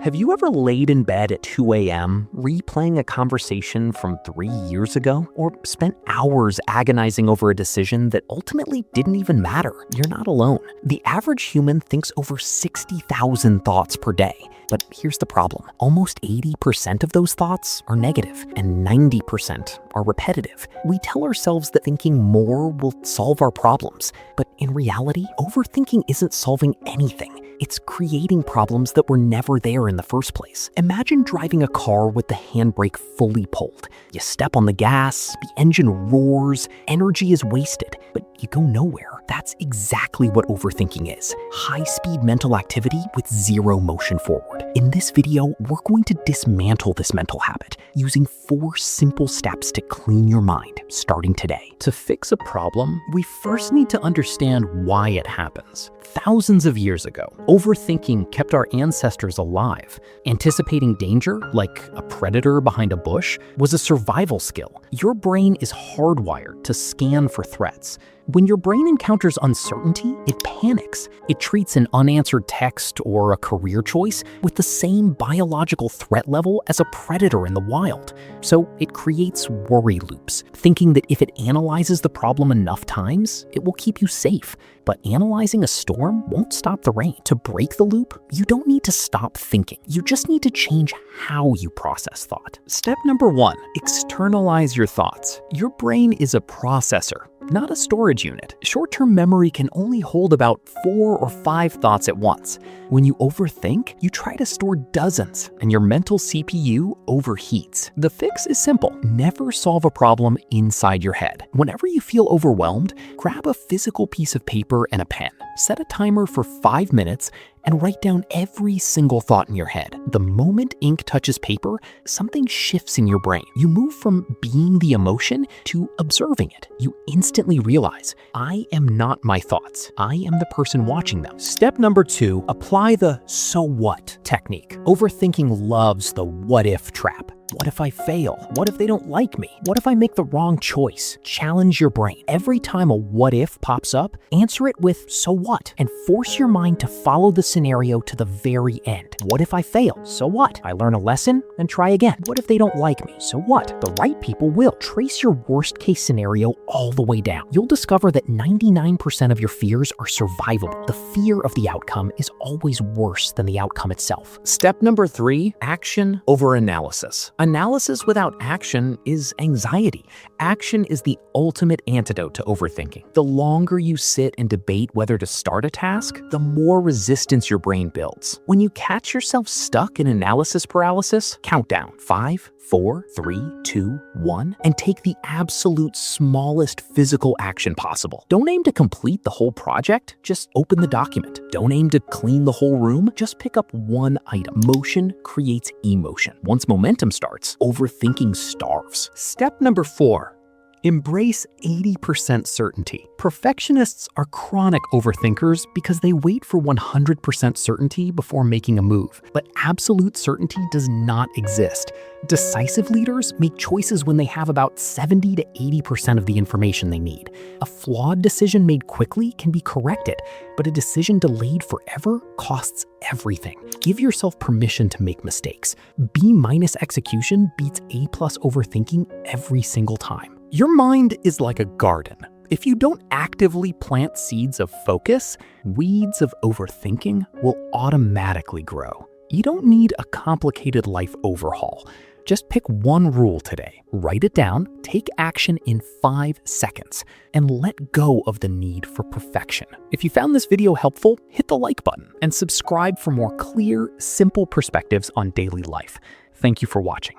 Have you ever laid in bed at 2 a.m., replaying a conversation from 3 years ago? Or spent hours agonizing over a decision that ultimately didn't even matter? You're not alone. The average human thinks over 60,000 thoughts per day. But here's the problem. Almost 80% of those thoughts are negative, and 90% are repetitive. We tell ourselves that thinking more will solve our problems. But in reality, overthinking isn't solving anything. It's creating problems that were never there in the first place. Imagine driving a car with the handbrake fully pulled. You step on the gas, the engine roars, energy is wasted, but you go nowhere. That's exactly what overthinking is. High-speed mental activity with zero motion forward. In this video, we're going to dismantle this mental habit using 4 simple steps to clean your mind, starting today. To fix a problem, we first need to understand why it happens. Thousands of years ago, overthinking kept our ancestors alive. Anticipating danger, like a predator behind a bush, was a survival skill. Your brain is hardwired to scan for threats. When your brain encounters uncertainty, it panics. It treats an unanswered text or a career choice with the same biological threat level as a predator in the wild. So it creates worry loops, thinking that if it analyzes the problem enough times, it will keep you safe. But analyzing a storm won't stop the rain. To break the loop, you don't need to stop thinking. You just need to change how you process thought. Step number 1, externalize your thoughts. Your brain is a processor, not a storage unit. Short-term memory can only hold about 4 or 5 thoughts at once. When you overthink, you try to store dozens, and your mental CPU overheats. The fix is simple. Never solve a problem inside your head. Whenever you feel overwhelmed, grab a physical piece of paper and a pen. Set a timer for 5 minutes and write down every single thought in your head. The moment ink touches paper, something shifts in your brain. You move from being the emotion to observing it. You instantly realize, I am not my thoughts. I am the person watching them. Step number 2, apply the so what technique. Overthinking loves the what if trap. What if I fail? What if they don't like me? What if I make the wrong choice? Challenge your brain. Every time a what if pops up, answer it with so what, and force your mind to follow the scenario to the very end. What if I fail? So what? I learn a lesson and try again. What if they don't like me? So what? The right people will. Trace your worst case scenario all the way down. You'll discover that 99% of your fears are survivable. The fear of the outcome is always worse than the outcome itself. Step number 3, action over analysis. Analysis without action is anxiety. Action is the ultimate antidote to overthinking. The longer you sit and debate whether to start a task, the more resistance your brain builds. When you catch yourself stuck in analysis paralysis, count down 5, 4, 3, 2, 1, and take the absolute smallest physical action possible. Don't aim to complete the whole project, just open the document. Don't aim to clean the whole room, just pick up one item. Motion creates emotion. Once momentum starts, overthinking starves. Step number 4. Embrace 80% certainty. Perfectionists are chronic overthinkers because they wait for 100% certainty before making a move. But absolute certainty does not exist. Decisive leaders make choices when they have about 70 to 80% of the information they need. A flawed decision made quickly can be corrected, but a decision delayed forever costs everything. Give yourself permission to make mistakes. B- execution beats A+ overthinking every single time. Your mind is like a garden. If you don't actively plant seeds of focus, weeds of overthinking will automatically grow. You don't need a complicated life overhaul. Just pick one rule today, write it down, take action in 5 seconds, and let go of the need for perfection. If you found this video helpful, hit the like button and subscribe for more clear, simple perspectives on daily life. Thank you for watching.